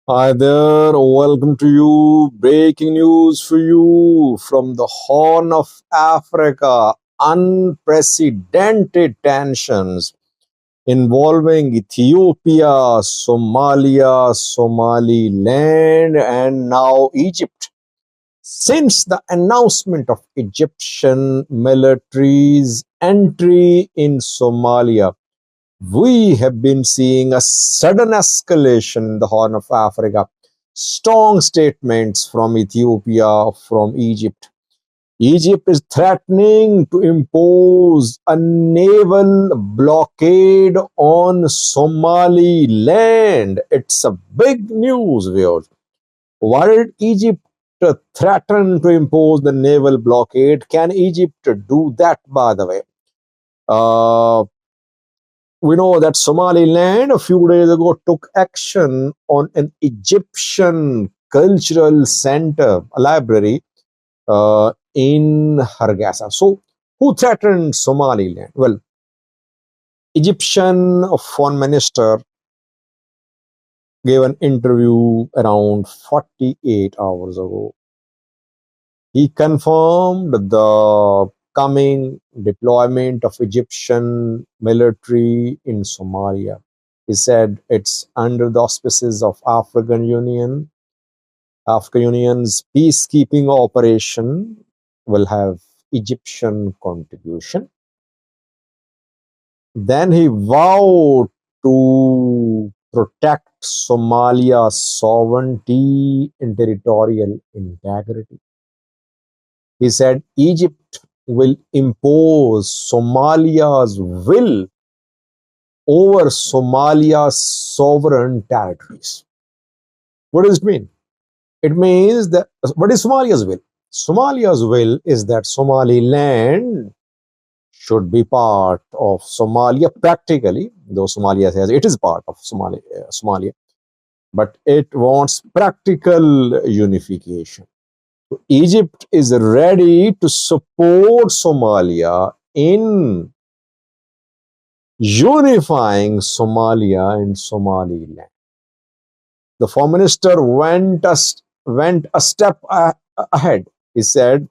Hi there, welcome to you. Breaking news for you from the Horn of Africa. Unprecedented tensions involving Ethiopia, Somalia, Somaliland, and now Egypt. Since the announcement of Egyptian military's entry in Somalia, we have been seeing a sudden escalation in the Horn of Africa. Strong statements from Ethiopia, from Egypt. Egypt is threatening to impose a naval blockade on Somaliland. It's a big news, viewers. Why did Egypt threaten to impose the naval blockade? Can Egypt do that, by the way? Uh, we know that Somaliland a few days ago took action on an Egyptian cultural center, a library in Hargeisa. So, who threatened Somaliland? Well, Egyptian foreign minister gave an interview around 48 hours ago. He confirmed the coming deployment of Egyptian military in Somalia. He said it's under the auspices of African Union. African Union's peacekeeping operation will have Egyptian contribution. Then he vowed to protect Somalia's sovereignty and territorial integrity. He said Egypt will impose Somalia's will over Somalia's sovereign territories. What does it mean? It means that what is Somalia's will? Somalia's will is that Somaliland should be part of Somalia practically, though Somalia says it is part of Somalia, but it wants practical unification. Egypt is ready to support Somalia in unifying Somalia and Somaliland. The foreign minister went a step ahead. He said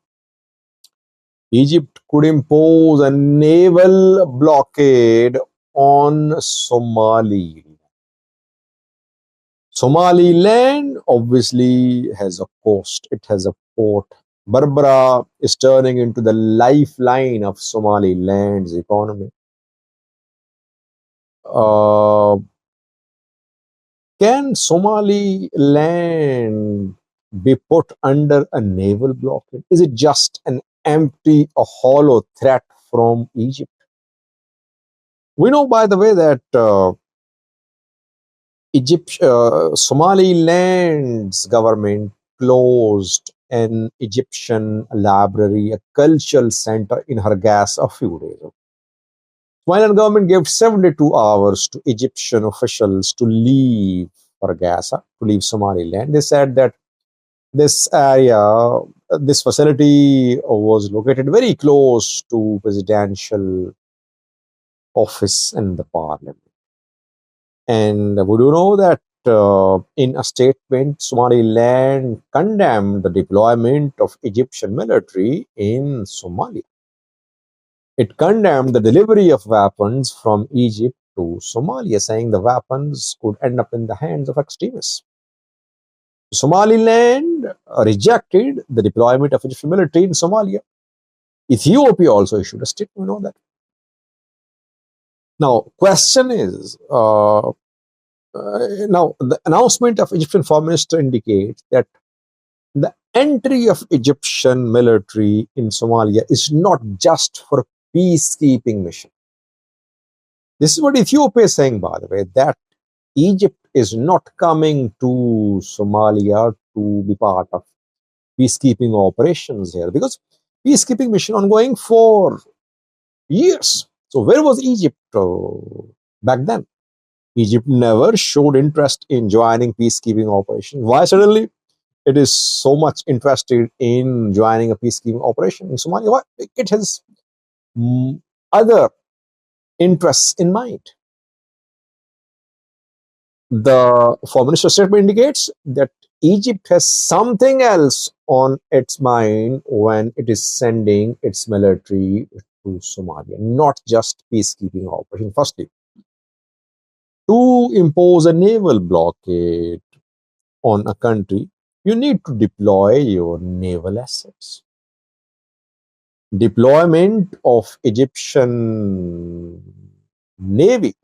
Egypt could impose a naval blockade on Somaliland. Somaliland obviously has a coast, it has a port. Berbera is turning into the lifeline of Somaliland's economy. Uh, can Somaliland be put under a naval blockade? Is it just an empty, a hollow threat from Egypt? We know, by the way, that Somaliland's government closed an Egyptian library, a cultural center in Hargeisa a few days ago. Somaliland government gave 72 hours to Egyptian officials to leave Hargeisa, to leave Somaliland. They said that this area, this facility was located very close to presidential office and the parliament. And would you know that in a statement, Somaliland condemned the deployment of Egyptian military in Somalia. It condemned the delivery of weapons from Egypt to Somalia, saying the weapons could end up in the hands of extremists. Somaliland rejected the deployment of Egyptian military in Somalia. Ethiopia also issued a statement, we know that. Now, question is, now the announcement of Egyptian foreign minister indicates that the entry of Egyptian military in Somalia is not just for peacekeeping mission. This is what Ethiopia is saying, by the way, that Egypt is not coming to Somalia to be part of peacekeeping operations here, because peacekeeping mission ongoing for years. So where was Egypt back then? Egypt never showed interest in joining peacekeeping operations. Why suddenly it is so much interested in joining a peacekeeping operation in Somalia? Why? It has other interests in mind. The foreign minister statement indicates that Egypt has something else on its mind when it is sending its military to Somalia, not just peacekeeping operation. Firstly, to impose a naval blockade on a country, you need to deploy your naval assets. Deployment of Egyptian navy,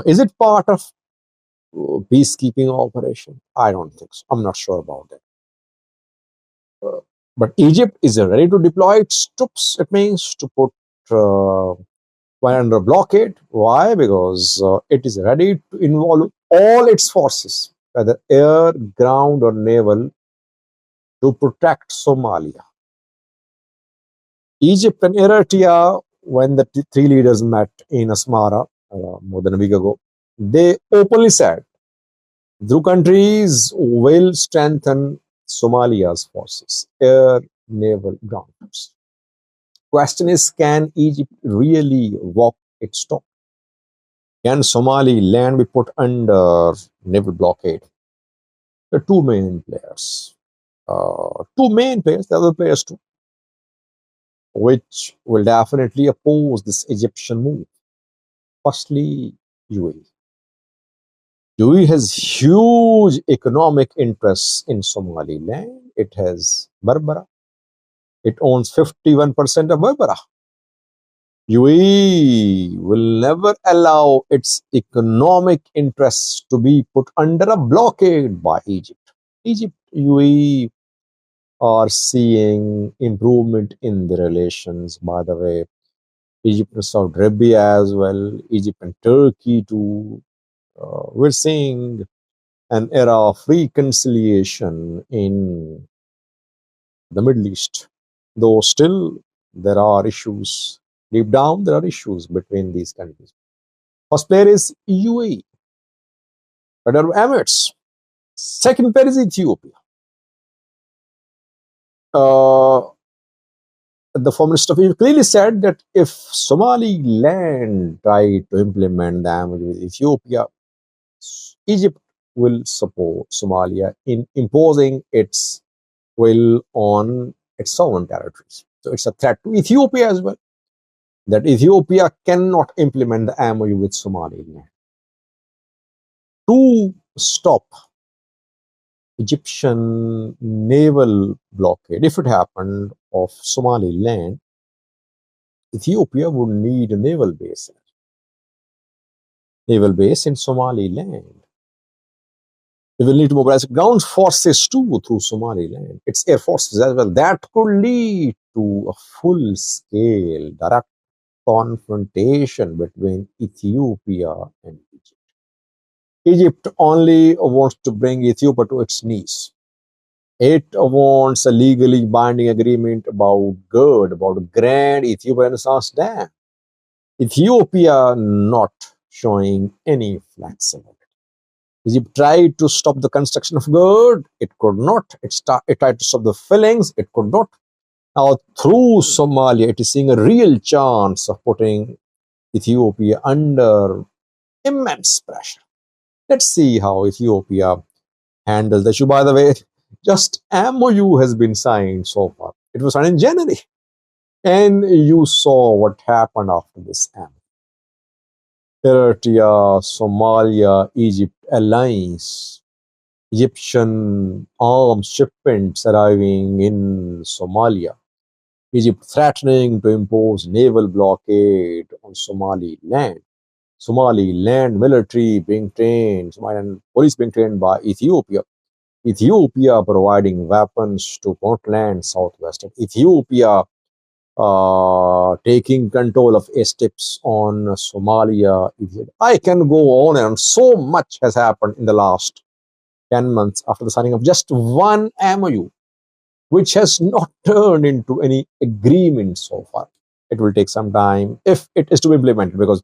is it part of peacekeeping operation? I don't think so. I'm not sure about that. But Egypt is ready to deploy its troops. It means to put one under blockade. Why? Because it is ready to involve all its forces, whether air, ground, or naval, to protect Somalia. Egypt and Eritrea, when the three leaders met in Asmara more than a week ago, they openly said the countries will strengthen Somalia's forces, air, naval, ground forces. Question is, can Egypt really walk its talk? Can Somaliland be put under naval blockade? The two main players, the other players too, which will definitely oppose this Egyptian move. Firstly, UAE. UAE has huge economic interests in Somaliland. It has Berbera. It owns 51% of Berbera. UAE will never allow its economic interests to be put under a blockade by Egypt. Egypt, UAE are seeing improvement in the relations, by the way. Egypt and Saudi Arabia as well, Egypt and Turkey too. We're seeing an era of reconciliation in the Middle East, though still there are issues. Deep down, there are issues between these countries. First player is UAE, Arab Emirates. Second player is Ethiopia. Uh, the Foreign Minister of Egypt clearly said that if Somaliland tried to implement the MoU with Ethiopia, Egypt will support Somalia in imposing its will on its sovereign territories. So it's a threat to Ethiopia as well, that Ethiopia cannot implement the MoU with Somaliland. To stop Egyptian naval blockade, if it happened, of Somaliland, Ethiopia would need a naval base in Somaliland. They will need to mobilize ground forces too through Somaliland, its air forces as well. That could lead to a full-scale direct confrontation between Ethiopia and Egypt. Egypt only wants to bring Ethiopia to its knees. It wants a legally binding agreement about GERD, about Grand Ethiopian Renaissance Dam. Ethiopia not showing any flexibility. Egypt tried to stop the construction of GERD. It could not. It tried to stop the fillings. It could not. Now, through Somalia, it is seeing a real chance of putting Ethiopia under immense pressure. Let's see how Ethiopia handles the issue. By the way, just MoU has been signed so far. It was signed in January. And you saw what happened after this MoU. Eritrea, Somalia, Egypt alliance, Egyptian arms shipments arriving in Somalia, Egypt threatening to impose naval blockade on Somaliland, Somaliland military being trained, Somaliland police being trained by Ethiopia, Ethiopia providing weapons to Puntland, southwest of Ethiopia, taking control of airstrips on Somalia. I can go on and so much has happened in the last 10 months after the signing of just one MoU, which has not turned into any agreement so far. It will take some time if it is to be implemented, because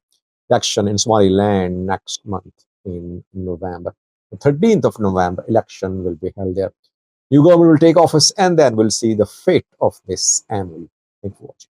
election in Somaliland next month in November. The 13th of November, election will be held there. New government will take office, and then we'll see the fate of this MoU. Thank you for watching.